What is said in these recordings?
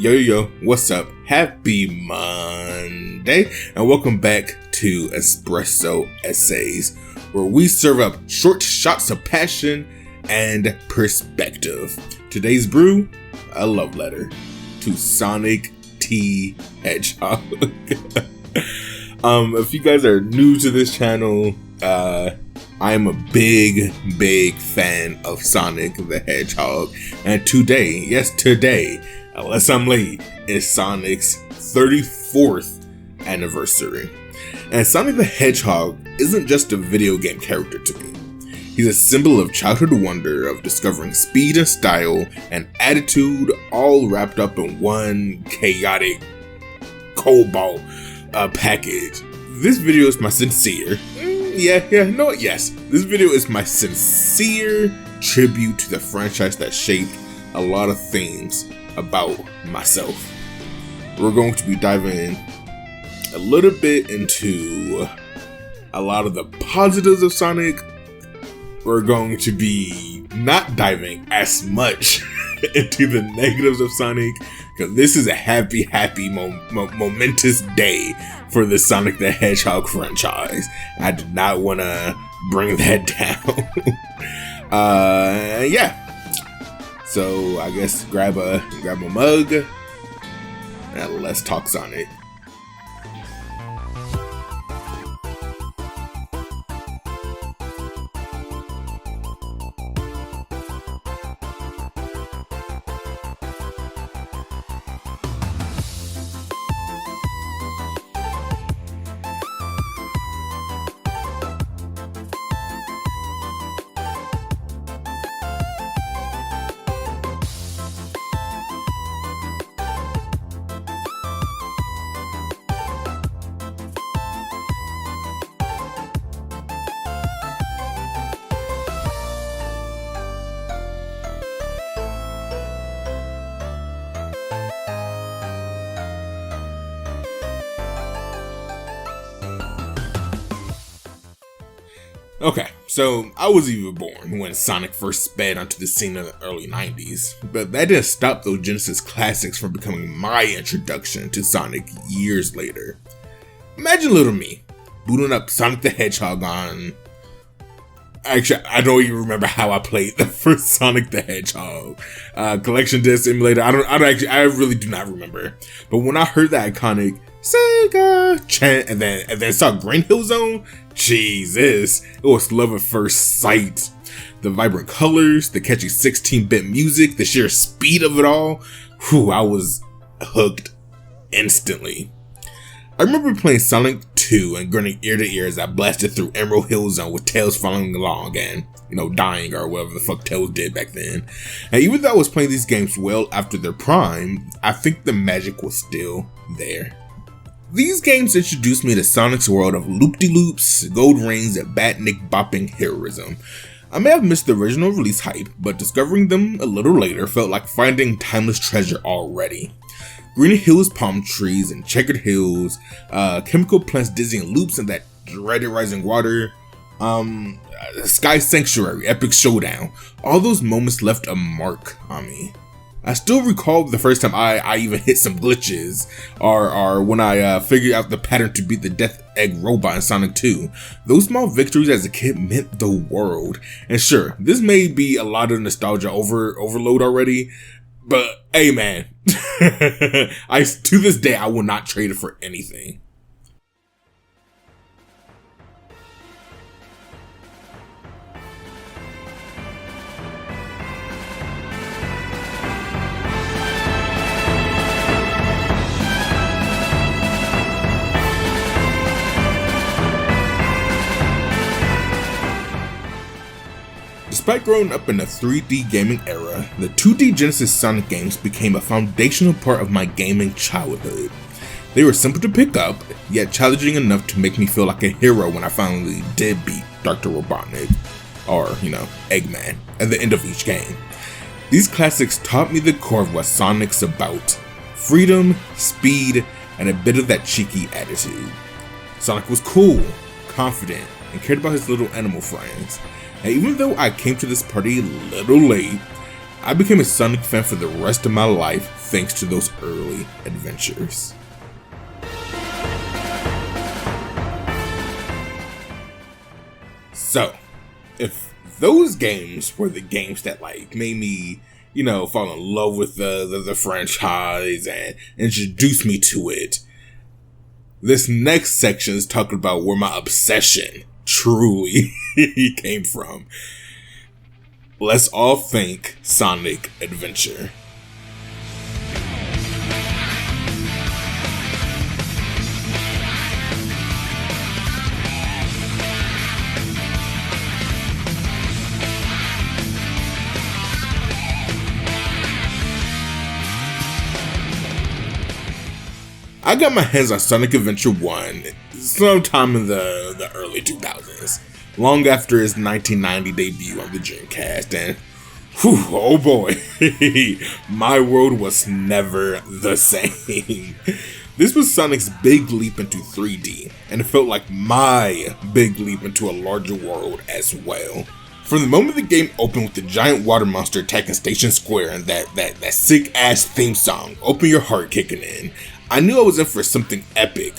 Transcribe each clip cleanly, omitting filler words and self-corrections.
Yo, what's up? Happy Monday, and welcome back to Espresso Essays, where we serve up short shots of passion and perspective. Today's brew, a love letter to Sonic T Hedgehog. If you guys are new to this channel, I am a big fan of Sonic the Hedgehog, and today, unless I'm late, is Sonic's 34th anniversary. And Sonic the Hedgehog isn't just a video game character to me. He's a symbol of childhood wonder, of discovering speed and style and attitude, all wrapped up in one chaotic cobalt package. This video is my sincere, this video is my sincere tribute to the franchise that shaped a lot of things about myself. We're going to be diving a little bit into a lot of the positives of Sonic. We're going to be not diving as much into the negatives of Sonic, because this is a happy, momentous day for the Sonic the Hedgehog franchise. I did not want to bring that down. So I guess grab a mug and let's talk Sonic. Okay, so I was even born when Sonic first sped onto the scene in the early 90s, but that didn't stop those Genesis classics from becoming my introduction to Sonic years later. Imagine little me, booting up Sonic the Hedgehog on... Actually, I don't even remember how I played the first Sonic the Hedgehog. Collection disc emulator, I really do not remember. But when I heard that iconic Sega chant and then saw Green Hill Zone, Jesus, it was love at first sight. The vibrant colors, the catchy 16-bit music, the sheer speed of it all, I was hooked instantly. I remember playing Sonic 2 and grinning ear to ear as I blasted through Emerald Hill Zone with Tails following along and, dying or whatever the fuck Tails did back then. And even though I was playing these games well after their prime, I think the magic was still there. These games introduced me to Sonic's world of loop-de-loops, gold rings, and batnik bopping heroism. I may have missed the original release hype, but discovering them a little later felt like finding timeless treasure already. Green hills, palm trees, and checkered hills, chemical plants dizzying loops, and that dreaded rising water, Sky Sanctuary, epic showdown. All those moments left a mark on me. I still recall the first time I even hit some glitches, or when I figured out the pattern to beat the Death Egg robot in Sonic 2. Those small victories as a kid meant the world. And sure, this may be a lot of nostalgia overload already, but hey man, to this day I will not trade it for anything. Despite growing up in the 3D gaming era, the 2D Genesis Sonic games became a foundational part of my gaming childhood. They were simple to pick up, yet challenging enough to make me feel like a hero when I finally did beat Dr. Robotnik, or, Eggman, at the end of each game. These classics taught me the core of what Sonic's about: freedom, speed, and a bit of that cheeky attitude. Sonic was cool, confident, and cared about his little animal friends. And even though I came to this party a little late, I became a Sonic fan for the rest of my life thanks to those early adventures. So, if those games were the games that like made me, fall in love with the franchise and introduce me to it, this next section is talking about where my obsession truly came from. Let's all think Sonic Adventure. I got my hands on Sonic Adventure 1 sometime in the early 2000s, long after its 1990 debut on the Dreamcast, and oh boy, my world was never the same. This was Sonic's big leap into 3D, and it felt like my big leap into a larger world as well. From the moment the game opened with the giant water monster attacking Station Square and that sick-ass theme song, Open Your Heart, kicking in, I knew I was in for something epic.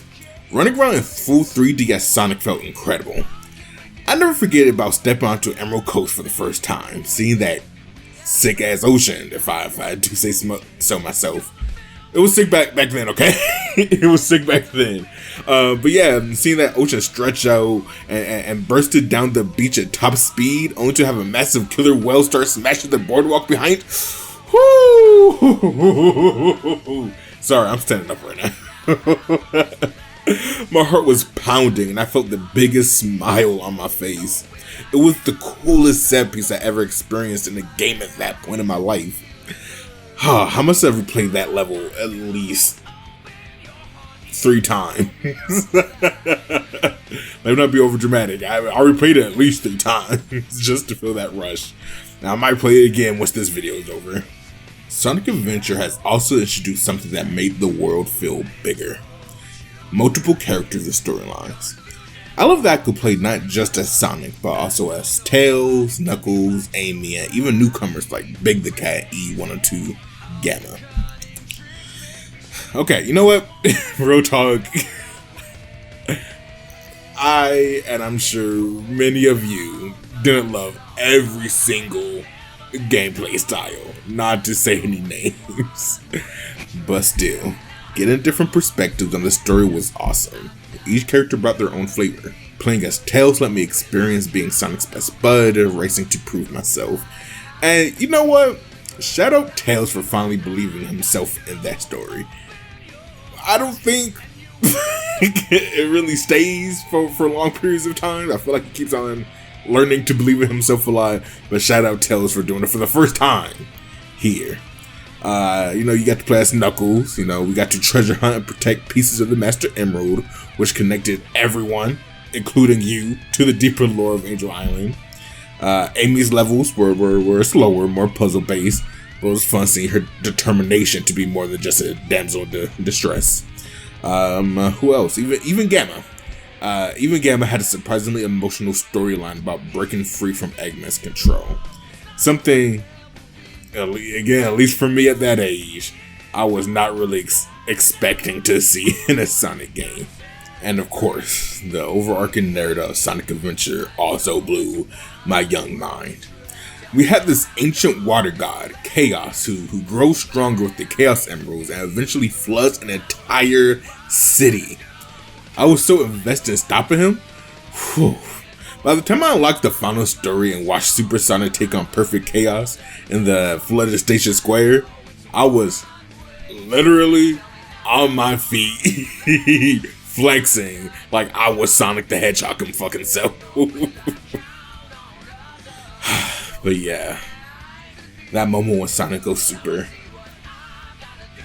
Running around in full 3D as Sonic felt incredible. I never forget about stepping onto Emerald Coast for the first time, seeing that sick-ass ocean, if I do say so myself. It was sick back then, okay? It was sick back then. But yeah, seeing that ocean stretch out and bursted down the beach at top speed, only to have a massive killer whale start smashing the boardwalk behind. Whoo! Sorry, I'm standing up right now. My heart was pounding and I felt the biggest smile on my face. It was the coolest set piece I ever experienced in a game at that point in my life. I must have replayed that level at least 3 times. Let me not be over dramatic. I replayed it at least 3 times just to feel that rush. Now I might play it again once this video is over. Sonic Adventure has also introduced something that made the world feel bigger. Multiple characters and storylines. I love that I could play not just as Sonic, but also as Tails, Knuckles, Amy, and even newcomers like Big the Cat, E102, Gamma. Okay, you know what? Real talk. And I'm sure many of you didn't love every single gameplay style, not to say any names. But still, getting different perspectives on the story was awesome. Each character brought their own flavor. Playing as Tails let me experience being Sonic's best bud and racing to prove myself. And you know what? Shout out Tails for finally believing himself in that story. I don't think it really stays for long periods of time. I feel like he keeps on learning to believe in himself a lot, but shout out Tails for doing it for the first time here. You got to play as Knuckles. We got to treasure hunt and protect pieces of the Master Emerald, which connected everyone, including you, to the deeper lore of Angel Island. Amy's levels were slower, more puzzle based, but it was fun seeing her determination to be more than just a damsel in distress. Who else? Even Gamma. Even Gamma had a surprisingly emotional storyline about breaking free from Eggman's control. Something, again, at least for me at that age, I was not really expecting to see in a Sonic game. And of course, the overarching narrative of Sonic Adventure also blew my young mind. We had this ancient water god, Chaos, who grows stronger with the Chaos Emeralds and eventually floods an entire city. I was so invested in stopping him. Whew. By the time I unlocked the final story and watched Super Sonic take on Perfect Chaos in the flooded Station Square, I was literally on my feet, flexing like I was Sonic the Hedgehog and fucking self. But yeah, that moment when Sonic goes Super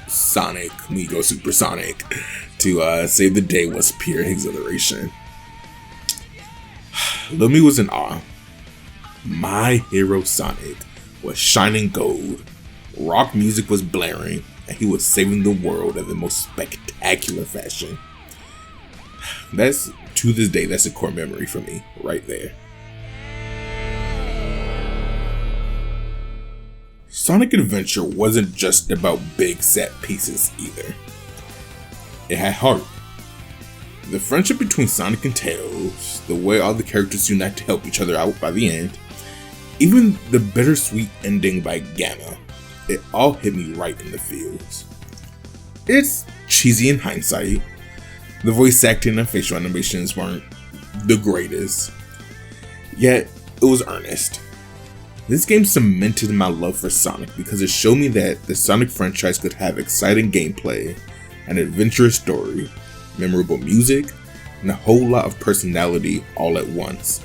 Sonic to save the day was pure exhilaration. Lumi was in awe. My hero Sonic was shining gold, rock music was blaring, and he was saving the world in the most spectacular fashion. To this day, that's a core memory for me, right there. Sonic Adventure wasn't just about big set pieces either. It had heart. The friendship between Sonic and Tails, the way all the characters unite to help each other out by the end, even the bittersweet ending by Gamma, it all hit me right in the feels. It's cheesy in hindsight. The voice acting and facial animations weren't the greatest, yet it was earnest. This game cemented my love for Sonic because it showed me that the Sonic franchise could have exciting gameplay, an adventurous story, memorable music, and a whole lot of personality all at once.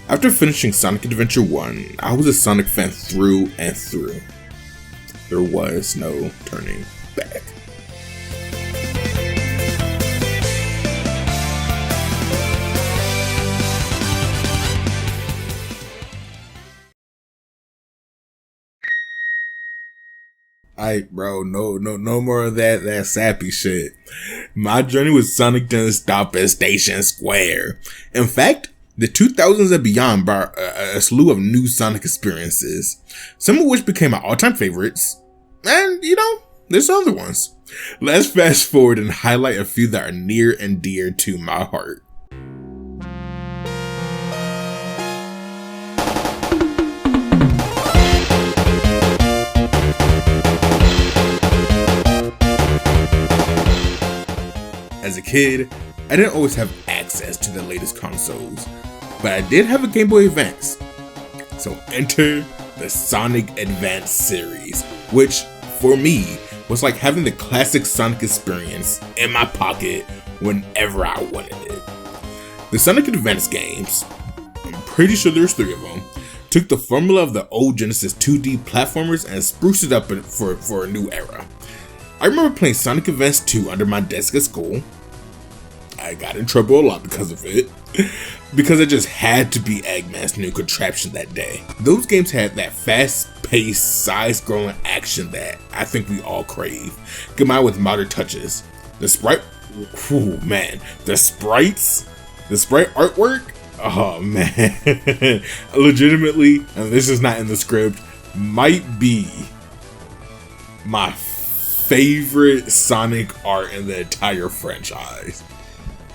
After finishing Sonic Adventure 1, I was a Sonic fan through and through. There was no turning back. Bro, no more of that sappy shit. My journey with Sonic didn't stop at Station Square. In fact, the 2000s and beyond brought a slew of new Sonic experiences, some of which became my all-time favorites, and there's other ones. Let's fast forward and highlight a few that are near and dear to my heart. As a kid, I didn't always have access to the latest consoles, but I did have a Game Boy Advance. So enter the Sonic Advance series, which, for me, was like having the classic Sonic experience in my pocket whenever I wanted it. The Sonic Advance games, I'm pretty sure there's 3 of them, took the formula of the old Genesis 2D platformers and spruced it up for a new era. I remember playing Sonic Advance 2 under my desk at school. I got in trouble a lot because of it, because it just had to be Eggman's new contraption that day. Those games had that fast-paced, side-scrolling action that I think we all crave, combined with modern touches. The sprite artwork, oh man, legitimately, and this is not in the script, might be my favorite Sonic art in the entire franchise.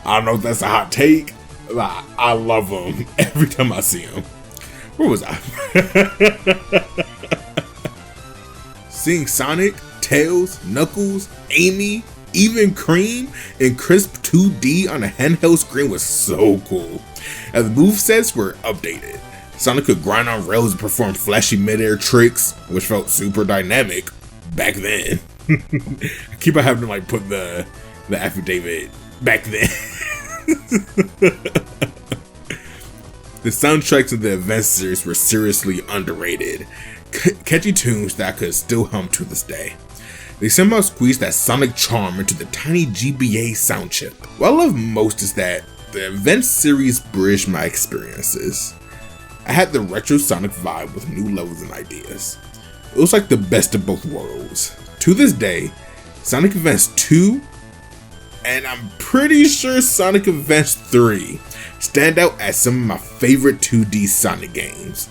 I don't know if that's a hot take, but I love them every time I see them. Where was I? Seeing Sonic, Tails, Knuckles, Amy, even Cream in crisp 2D on a handheld screen was so cool. As the movesets were updated, Sonic could grind on rails and perform flashy mid-air tricks, which felt super dynamic back then. I keep on having to put the affidavit back then. The soundtracks of the Advance series were seriously underrated. Catchy tunes that I could still hum to this day. They somehow squeezed that Sonic charm into the tiny GBA sound chip. What I love most is that the Advance series bridged my experiences. I had the retro Sonic vibe with new levels and ideas. It was like the best of both worlds. To this day, Sonic Advance 2, and I'm pretty sure Sonic Advance 3, stand out as some of my favorite 2D Sonic games.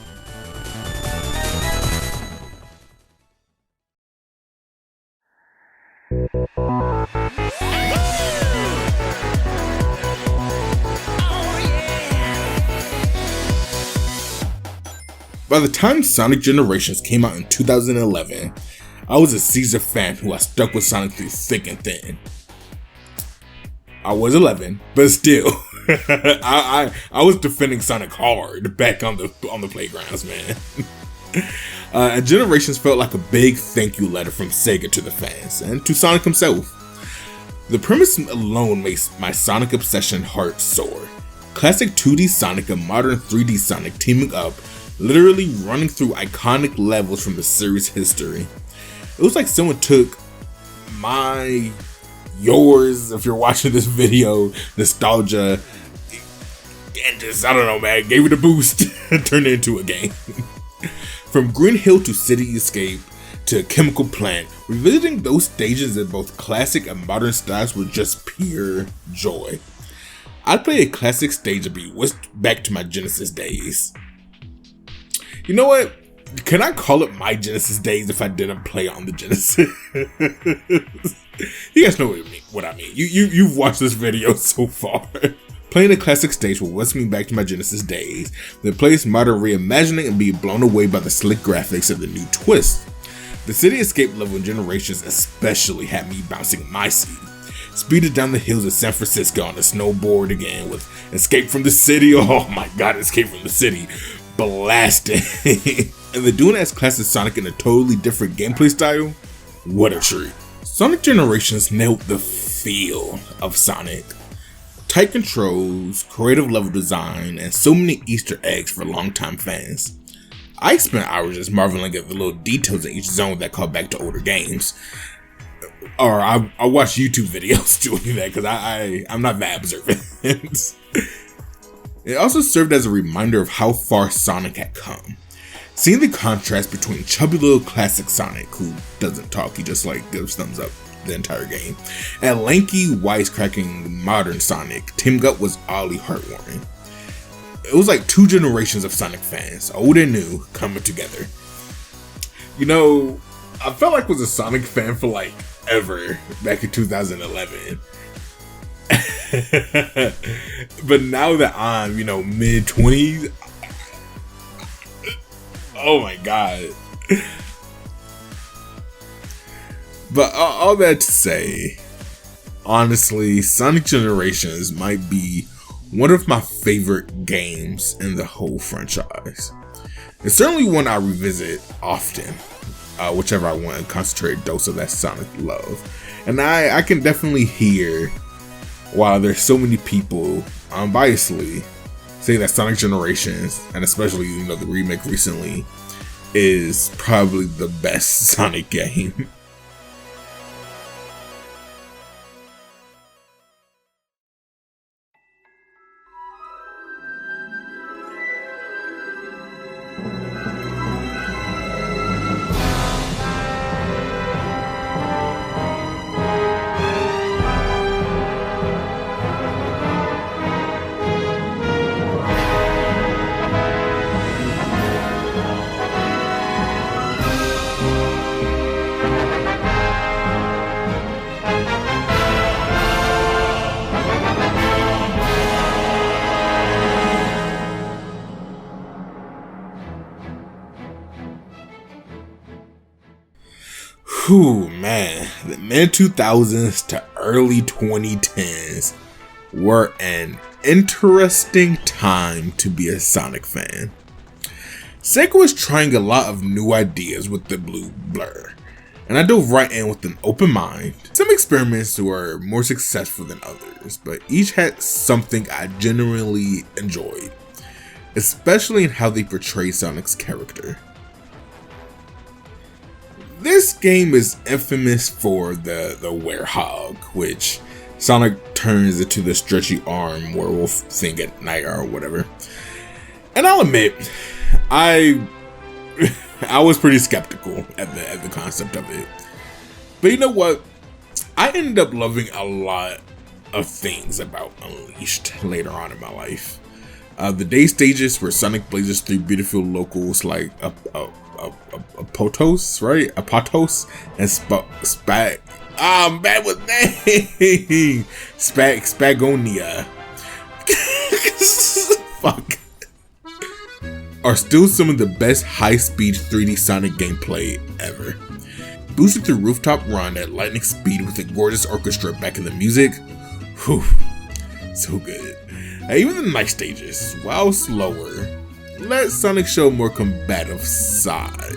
By the time Sonic Generations came out in 2011, I was a Caesar fan who I stuck with Sonic through thick and thin. I was 11, but still, I was defending Sonic hard back on the playgrounds, man. And Generations felt like a big thank you letter from Sega to the fans and to Sonic himself. The premise alone makes my Sonic obsession heart soar. Classic 2D Sonic and modern 3D Sonic teaming up, literally running through iconic levels from the series' history. It was like someone took yours, if you're watching this video, nostalgia, and just, I don't know, man, gave it a boost and turned it into a game. From Green Hill to City Escape to Chemical Plant, revisiting those stages in both classic and modern styles was just pure joy. I'd play a classic stage and be whisked back to my Genesis days. You know what? Can I call it my Genesis days if I didn't play on the Genesis? You guys know what I mean. You've watched this video so far. Playing the classic stage will whisk me back to my Genesis days. The place modern reimagining and being blown away by the slick graphics of the new twist. The City Escape level in Generations especially had me bouncing my seat. Speeded down the hills of San Francisco on a snowboard again with Escape from the City. Oh my god, Escape from the City. Blasting. And the doing as classic Sonic in a totally different gameplay style. What a treat. Sonic Generations nailed the feel of Sonic. Tight controls, creative level design, and so many Easter eggs for longtime fans. I spent hours just marveling at the little details in each zone that call back to older games. Or I watch YouTube videos doing that because I'm not that observant. It also served as a reminder of how far Sonic had come. Seeing the contrast between chubby little classic Sonic, who doesn't talk, he just gives thumbs up the entire game, and lanky, wisecracking modern Sonic, teamed up was oddly heartwarming. It was like two generations of Sonic fans, old and new, coming together. You know, I felt like I was a Sonic fan for ever back in 2011. But now that I'm, mid-20s, oh my god. But all that to say, honestly, Sonic Generations might be one of my favorite games in the whole franchise. It's certainly one I revisit often, whichever I want a concentrated dose of that Sonic love. And I can definitely hear why there's so many people, unbiasedly, say that Sonic Generations, and especially the remake recently, is probably the best Sonic game. Whew, man, the mid-2000s to early 2010s were an interesting time to be a Sonic fan. Sega was trying a lot of new ideas with the Blue Blur, and I dove right in with an open mind. Some experiments were more successful than others, but each had something I genuinely enjoyed, especially in how they portray Sonic's character. This game is infamous for the Hedgehog, which Sonic turns into the stretchy arm werewolf thing at night or whatever. And I'll admit, I was pretty skeptical at the concept of it. But you know what? I ended up loving a lot of things about Unleashed later on in my life. The day stages where Sonic blazes through beautiful locals like Apotos, right? Apotos and Spag. I'm bad with names. Spagonia. Fuck. Are still some of the best high-speed 3D Sonic gameplay ever. Boosted through rooftop run at lightning speed with a gorgeous orchestra backing the music. Whew. So good. Even the night stages, while slower, let Sonic show a more combative side.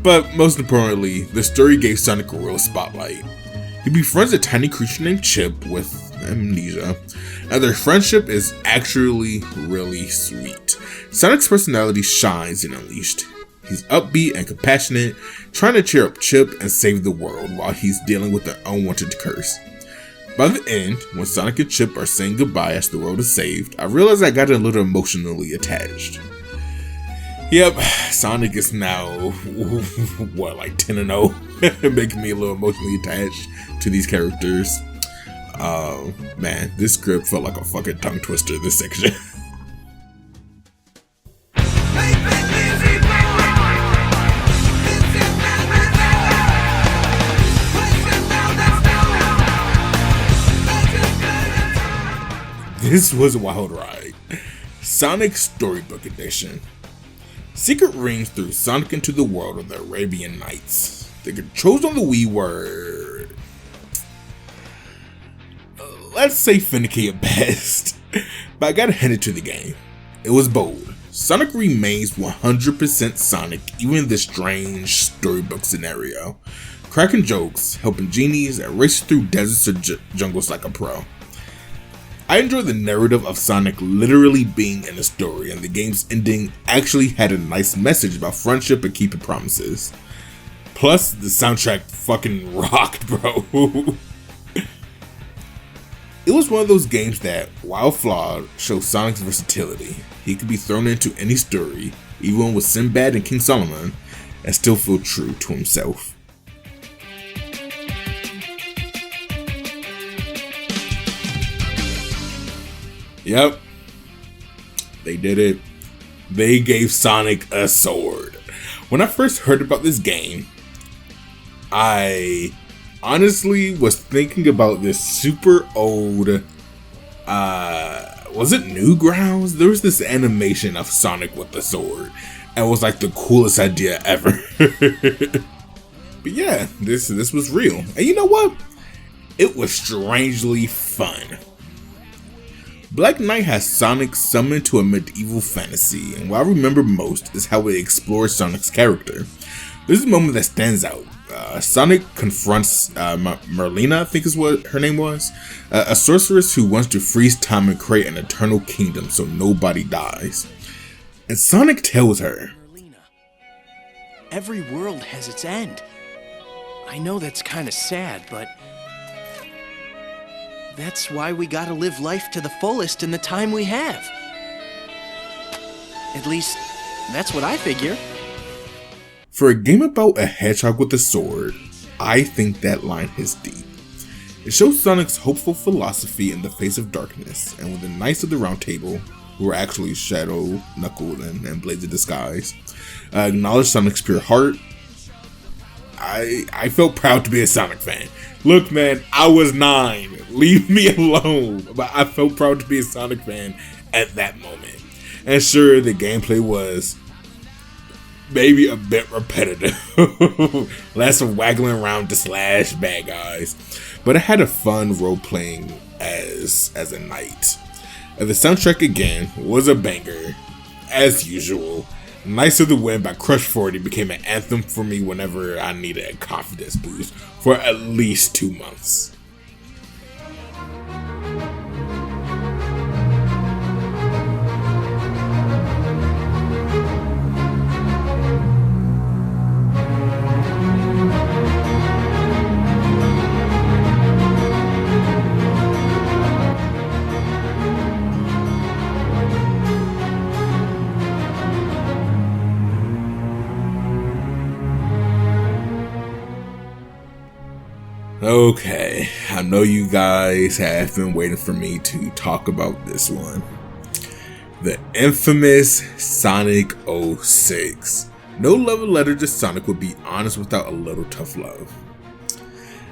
But most importantly, the story gave Sonic a real spotlight. He befriends a tiny creature named Chip with amnesia, and their friendship is actually really sweet. Sonic's personality shines in Unleashed. He's upbeat and compassionate, trying to cheer up Chip and save the world while he's dealing with an unwanted curse. By the end, when Sonic and Chip are saying goodbye as the world is saved, I realized I got a little emotionally attached. Yep, Sonic is now, what, like 10-0, making me a little emotionally attached to these characters. Man, this script felt like a fucking tongue twister, this section. Hey, this was a wild ride. Sonic Storybook Edition. Secret rings through Sonic into the world of the Arabian Nights. The controls on the Wii were, let's say, finicky at best, but I gotta hand it to the game. It was bold. Sonic remains 100% Sonic even in this strange storybook scenario. Cracking jokes, helping genies, and racing through deserts or jungles like a pro. I enjoy the narrative of Sonic literally being in a story, and the game's ending actually had a nice message about friendship and keeping promises. Plus, the soundtrack fucking rocked, bro. It was one of those games that, while flawed, shows Sonic's versatility. He could be thrown into any story, even with Sinbad and King Solomon, and still feel true to himself. Yep, they did it. They gave Sonic a sword. When I first heard about this game, I honestly was thinking about this super old, was it Newgrounds? There was this animation of Sonic with the sword, and it was like the coolest idea ever. But yeah, this was real. And you know what? It was strangely fun. Black Knight has Sonic summoned to a medieval fantasy, and what I remember most is how it explores Sonic's character. There's a moment that stands out. Sonic confronts Merlina, I think is what her name was, a sorceress who wants to freeze time and create an eternal kingdom so nobody dies. And Sonic tells her, Merlina, every world has its end. I know that's kind of sad, but that's why we gotta live life to the fullest in the time we have. At least, that's what I figure. For a game about a hedgehog with a sword, I think that line hits deep. It shows Sonic's hopeful philosophy in the face of darkness, and when the Knights of the Round Table, who are actually Shadow, Knuckle, and Blades of Disguise, acknowledge Sonic's pure heart, I felt proud to be a Sonic fan. Look, man, I was 9. Leave me alone. But I felt proud to be a Sonic fan at that moment. And sure, the gameplay was maybe a bit repetitive. Lots of waggling around to slash bad guys. But I had a fun role-playing as a knight. And the soundtrack, again, was a banger. As usual. Nice of the Wind by Crush 40 became an anthem for me whenever I needed a confidence boost for at least 2 months. Okay, I know you guys have been waiting for me to talk about this one. The infamous Sonic 06. No love letter to Sonic would be honest without a little tough love.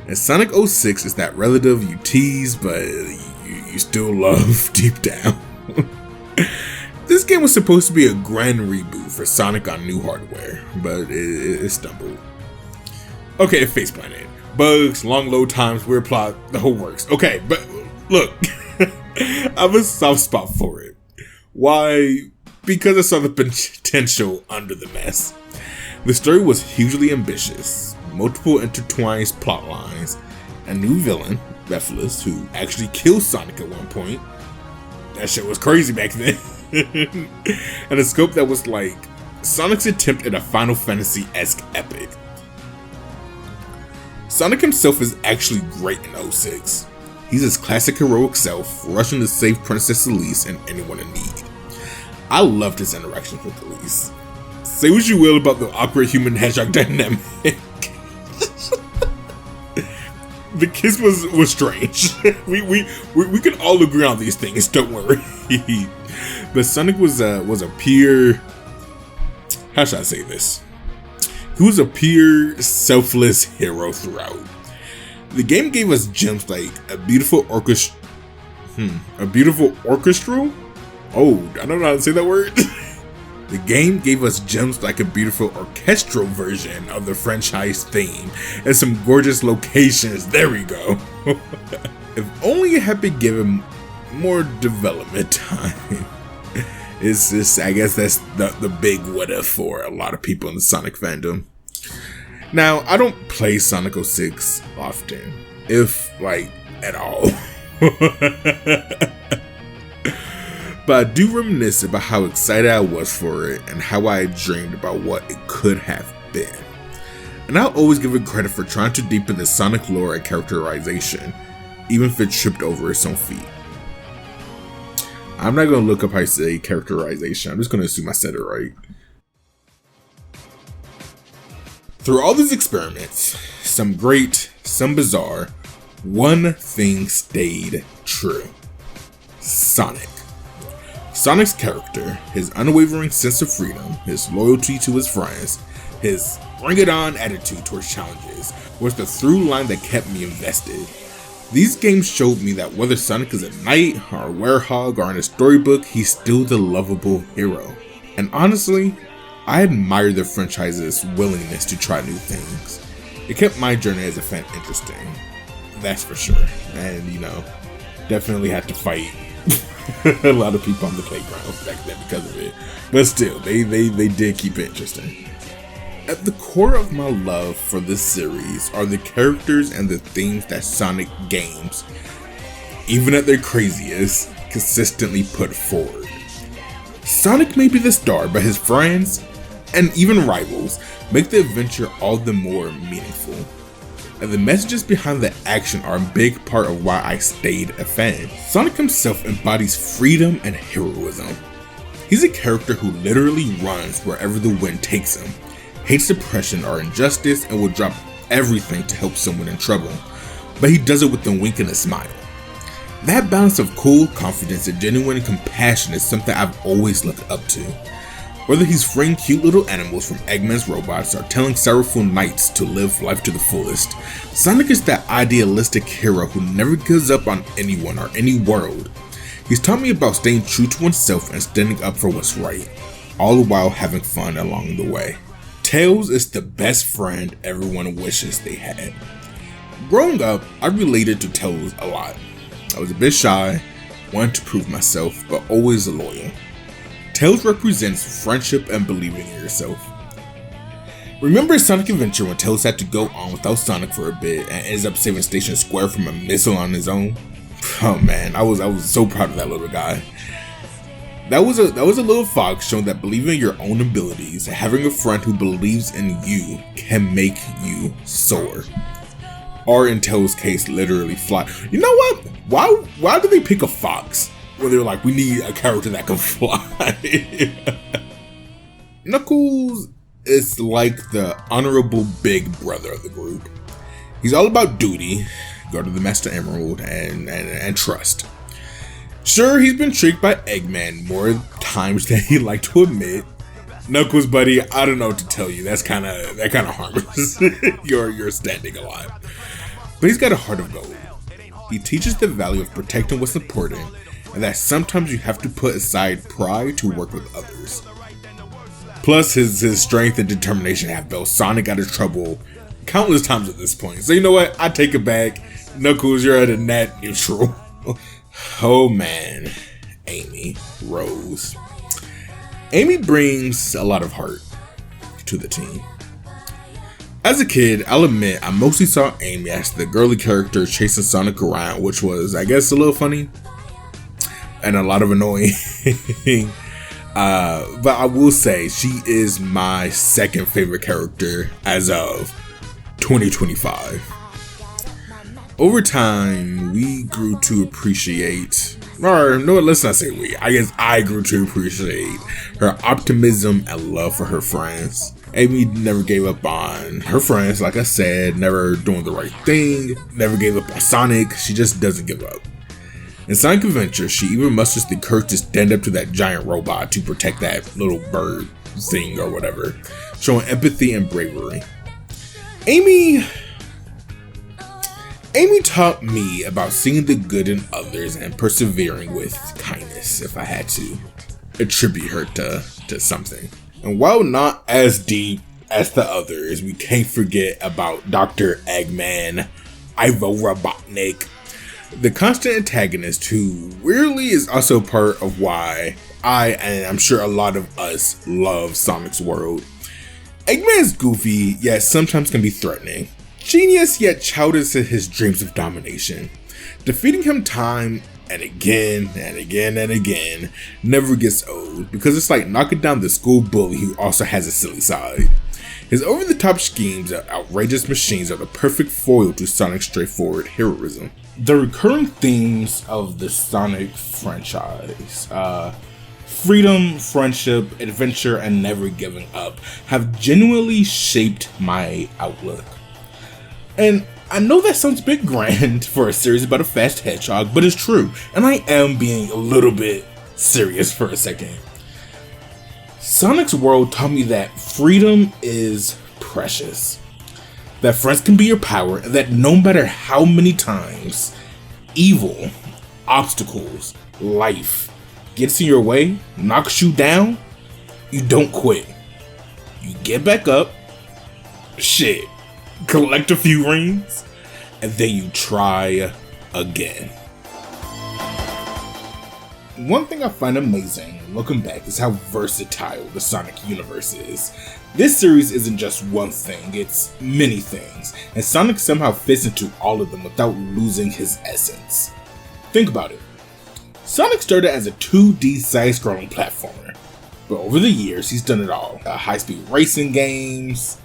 And Sonic 06 is that relative you tease, but you still love deep down. This game was supposed to be a grand reboot for Sonic on new hardware, but it stumbled. Okay, Face Planet. Bugs, long load times, weird plot, the whole works. Okay, but look, I have a soft spot for it. Why? Because I saw the potential under the mess. The story was hugely ambitious, multiple intertwined plot lines, a new villain, Rephilis, who actually killed Sonic at one point. That shit was crazy back then. And a scope that was like Sonic's attempt at a Final Fantasy-esque epic. Sonic himself is actually great in 06. He's his classic heroic self, rushing to save Princess Elise and anyone in need. I loved his interactions with Elise. Say what you will about the awkward human hedgehog dynamic. The kiss was strange. we can all agree on these things, don't worry. But Sonic was a pure, how should I say this? He was a pure, selfless hero throughout. The game gave us gems like a beautiful A beautiful orchestral? Oh, I don't know how to say that word. The game gave us gems like a beautiful orchestral version of the franchise theme and some gorgeous locations. There we go. If only it had been given more development time. It's just, I guess that's the big what if for a lot of people in the Sonic fandom. Now, I don't play Sonic 06 often, if like at all. But I do reminisce about how excited I was for it and how I dreamed about what it could have been. And I'll always give it credit for trying to deepen the Sonic lore and characterization, even if it tripped over its own feet. I'm not going to look up how I say characterization, I'm just going to assume I said it right. Through all these experiments, some great, some bizarre, one thing stayed true. Sonic. Sonic's character, his unwavering sense of freedom, his loyalty to his friends, his bring-it-on attitude towards challenges, was the through line that kept me invested. These games showed me that whether Sonic is a knight, or a werehog, or in a storybook, he's still the lovable hero. And honestly, I admire the franchise's willingness to try new things. It kept my journey as a fan interesting, that's for sure. And definitely had to fight a lot of people on the playground back then because of it. But still, they did keep it interesting. At the core of my love for this series are the characters and the themes that Sonic games, even at their craziest, consistently put forward. Sonic may be the star, but his friends, and even rivals, make the adventure all the more meaningful. And the messages behind the action are a big part of why I stayed a fan. Sonic himself embodies freedom and heroism. He's a character who literally runs wherever the wind takes him, hates oppression or injustice, and will drop everything to help someone in trouble. But he does it with a wink and a smile. That balance of cool confidence and genuine compassion is something I've always looked up to. Whether he's freeing cute little animals from Eggman's robots or telling sorrowful knights to live life to the fullest, Sonic is that idealistic hero who never gives up on anyone or any world. He's taught me about staying true to oneself and standing up for what's right, all the while having fun along the way. Tails is the best friend everyone wishes they had. Growing up, I related to Tails a lot. I was a bit shy, wanted to prove myself, but always loyal. Tails represents friendship and believing in yourself. Remember Sonic Adventure when Tails had to go on without Sonic for a bit and ends up saving Station Square from a missile on his own? Oh man, I was so proud of that little guy. That was a little fox showing that believing in your own abilities and having a friend who believes in you can make you soar. Or in Tails' case, literally fly. You know what? Why did they pick a fox? Where they're like, we need a character that can fly. Knuckles is like the honorable big brother of the group. He's all about duty, go to the Master Emerald, and trust. Sure, he's been tricked by Eggman more times than he'd like to admit. Knuckles, buddy, I don't know what to tell you. That kind of harmless. You're standing a lot. But he's got a heart of gold. He teaches the value of protecting what's important, and that sometimes you have to put aside pride to work with others. Plus, his strength and determination have bailed Sonic out of trouble countless times at this point. So you know what? I take it back. Knuckles, you're at a net neutral. Oh man, Amy Rose. Amy brings a lot of heart to the team. As a kid, I'll admit I mostly saw Amy as the girly character chasing Sonic around, which was, I guess, a little funny and a lot of annoying. But I will say she is my second favorite character as of 2025. Over time, we grew to appreciate, or no, let's not say we, I guess I grew to appreciate her optimism and love for her friends. Amy never gave up on her friends, like I said, never doing the right thing, never gave up on Sonic, she just doesn't give up. In Sonic Adventure, she even musters the courage to stand up to that giant robot to protect that little bird thing or whatever, showing empathy and bravery. Amy Amy taught me about seeing the good in others and persevering with kindness if I had to attribute her to something. And while not as deep as the others, we can't forget about Dr. Eggman, Ivo Robotnik, the constant antagonist who weirdly is also part of why I, and I'm sure a lot of us, love Sonic's world. Eggman's goofy, yet sometimes can be threatening. Genius, yet childish in his dreams of domination. Defeating him time and again and again and again never gets old, because it's like knocking down the school bully who also has a silly side. His over-the-top schemes and outrageous machines are the perfect foil to Sonic's straightforward heroism. The recurring themes of the Sonic franchise, freedom, friendship, adventure, and never giving up, have genuinely shaped my outlook. And I know that sounds a bit grand for a series about a fast hedgehog, but it's true, and I am being a little bit serious for a second. Sonic's world taught me that freedom is precious, that friends can be your power, and that no matter how many times evil, obstacles, life gets in your way, knocks you down, you don't quit. You get back up, shit, collect a few rings, and then you try again. One thing I find amazing looking back is how versatile the Sonic universe is. This series isn't just one thing, it's many things, and Sonic somehow fits into all of them without losing his essence. Think about it. Sonic started as a 2D side-scrolling platformer, but over the years he's done it all. High-speed racing games,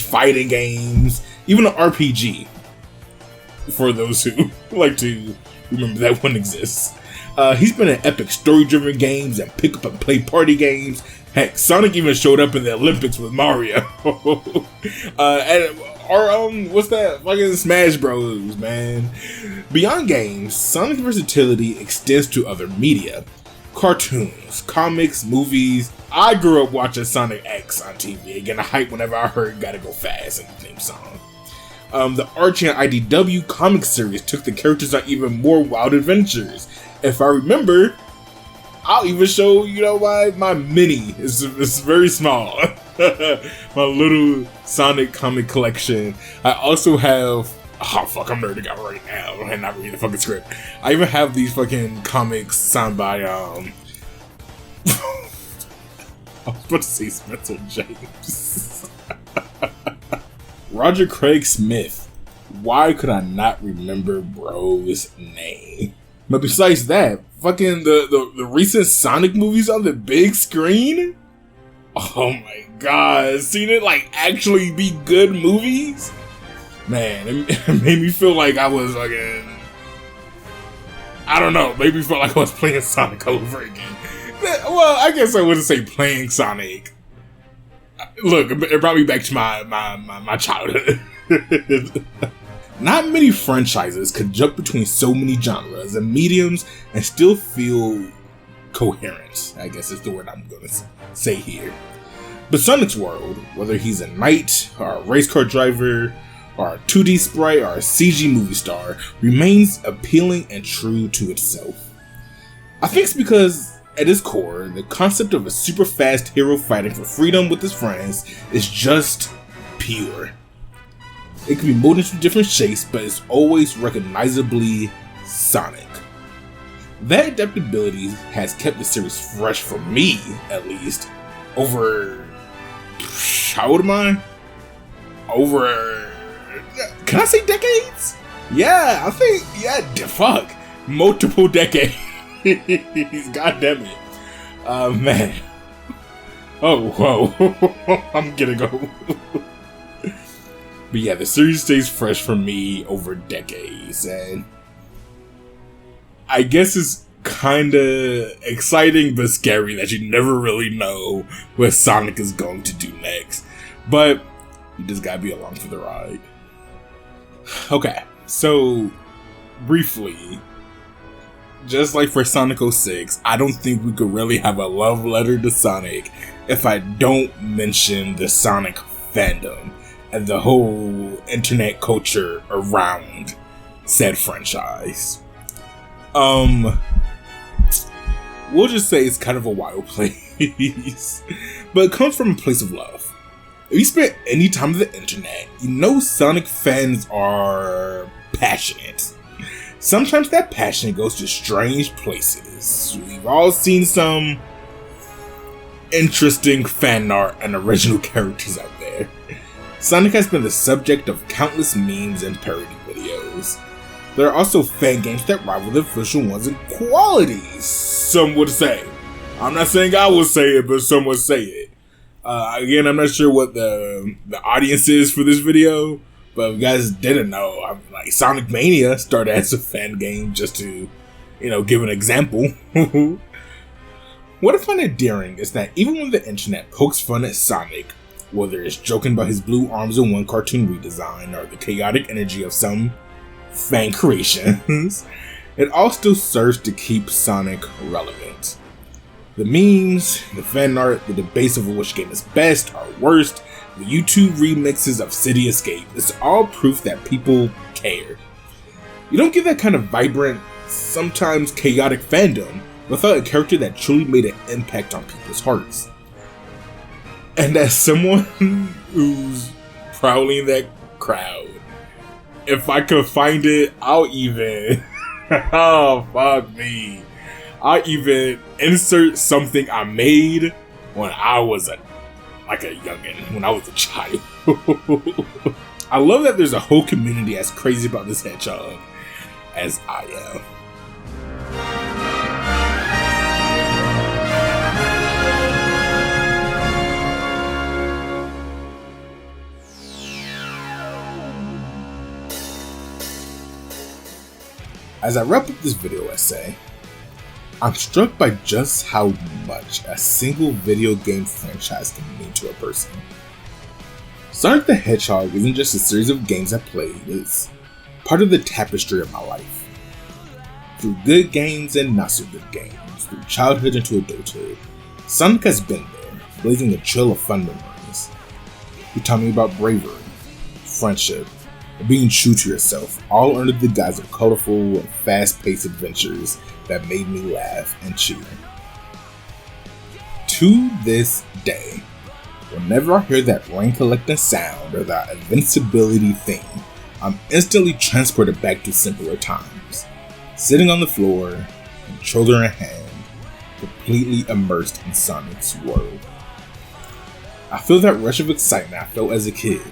fighting games, even an RPG, for those who like to remember that one exists. He's been in epic story-driven games and pick-up-and-play party games. Heck, Sonic even showed up in the Olympics with Mario. What's that? Fucking Smash Bros, man. Beyond games, Sonic's versatility extends to other media. Cartoons, comics, movies. I grew up watching Sonic X on TV and getting hype whenever I heard Gotta Go Fast in the theme song. The Archie and IDW comic series took the characters on even more wild adventures. If I remember, I'll even show, my mini. It's very small. My little Sonic comic collection. I also have, I'm nerding out right now and not reading the fucking script. I even have these fucking comics signed by, I was about to say Spencer James. Roger Craig Smith. Why could I not remember bro's name? But besides that, fucking the recent Sonic movies on the big screen? Oh my god, seeing it actually be good movies? Man, it made me feel like I was fucking, I don't know, made me feel like I was playing Sonic all over again. Well, I guess I wouldn't say playing Sonic. Look, it brought me back to my childhood. Not many franchises could jump between so many genres and mediums and still feel coherent, I guess is the word I'm going to say here. But Sonic's world, whether he's a knight, or a race car driver, or a 2D sprite, or a CG movie star, remains appealing and true to itself. I think it's because, at its core, the concept of a super fast hero fighting for freedom with his friends is just pure. It can be molded into different shapes, but it's always recognizably Sonic. That adaptability has kept the series fresh for me, at least, over... how old am I? Over... can I say decades? Yeah, I think, fuck. Multiple decades. God damn it. Man. Oh, whoa. I'm gonna go. But yeah, the series stays fresh for me over decades, and I guess it's kinda exciting but scary that you never really know what Sonic is going to do next. But you just gotta be along for the ride. Okay, so briefly, just like for Sonic 06, I don't think we could really have a love letter to Sonic if I don't mention the Sonic fandom. and the whole internet culture around said franchise. We'll just say it's kind of a wild place, but it comes from a place of love. If you spend any time on the internet, you know Sonic fans are passionate. Sometimes that passion goes to strange places. We've all seen some interesting fan art and original characters out there. Sonic has been the subject of countless memes and parody videos. There are also fan games that rival the official ones in quality, some would say. I'm not saying I will say it, but some would say it. Again, I'm not sure what the audience is for this video, but if you guys didn't know, Sonic Mania started as a fan game just to, give an example. What I find endearing is that even when the internet pokes fun at Sonic, whether it's joking about his blue arms in one cartoon redesign or the chaotic energy of some fan creations, it all still serves to keep Sonic relevant. The memes, the fan art, the debates over which game is best or worst, the YouTube remixes of City Escape, it's all proof that people care. You don't get that kind of vibrant, sometimes chaotic fandom without a character that truly made an impact on people's hearts. And as someone who's probably in that crowd, if I could find it, I'll even oh fuck me, I'll even insert something I made when I was a youngin', when I was a child. I love that there's a whole community as crazy about this hedgehog as I am. As I wrap up this video essay, I'm struck by just how much a single video game franchise can mean to a person. Sonic the Hedgehog isn't just a series of games I played, it's part of the tapestry of my life. Through good games and not so good games, through childhood into adulthood, Sonic has been there, blazing a trail of fun memories. He taught me about bravery, friendship, and being true to yourself, all under the guise of colorful and fast-paced adventures that made me laugh and cheer. To this day, whenever I hear that rain collecting sound or that invincibility theme, I'm instantly transported back to simpler times, sitting on the floor, controller in hand, completely immersed in Sonic's world. I feel that rush of excitement I felt as a kid,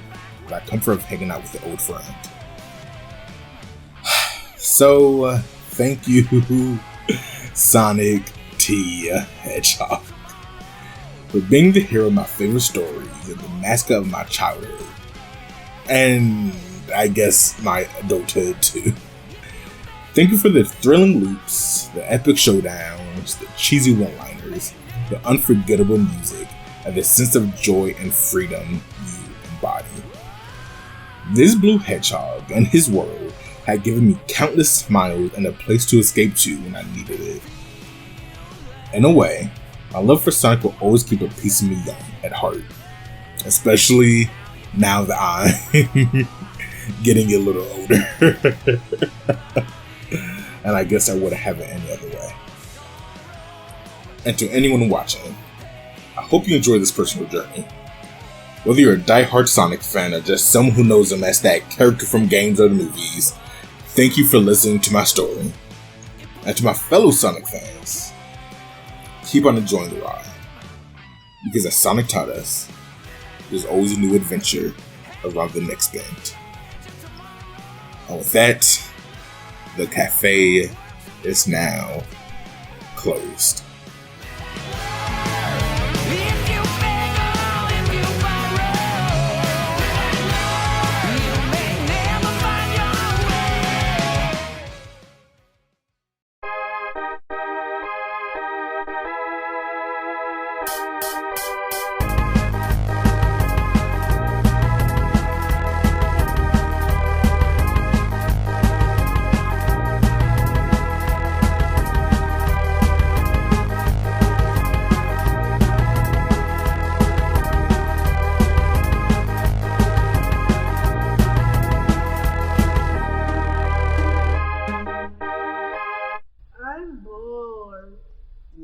that comfort of hanging out with an old friend. So, thank you, Sonic T. Hedgehog, for being the hero of my favorite stories and the mascot of my childhood, and I guess my adulthood too. Thank you for the thrilling loops, the epic showdowns, the cheesy one-liners, the unforgettable music, and the sense of joy and freedom you embody. This blue hedgehog and his world had given me countless smiles and a place to escape to when I needed it. In a way, my love for Sonic will always keep a piece of me young at heart, especially now that I'm getting a little older. And I guess I wouldn't have it any other way. And to anyone watching, I hope you enjoy this personal journey. Whether you're a die-hard Sonic fan or just someone who knows him as that character from games or the movies, thank you for listening to my story. And to my fellow Sonic fans, keep on enjoying the ride. Because as Sonic taught us, there's always a new adventure around the next bend. And with that, the cafe is now closed.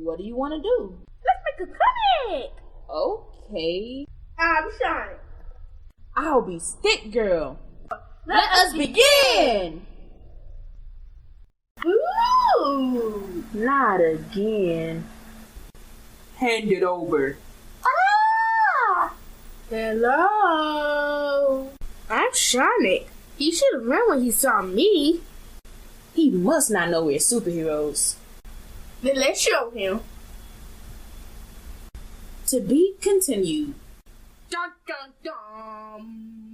What do you want to do? Let's make a comic. Okay. I'm Sonic. I'll be Stick Girl. Let us begin! Ooh. Not again. Hand it over. Ah! Hello. I'm Sonic. He should have run when he saw me. He must not know we're superheroes. Then let's show him. To be continued. Dun dun dun.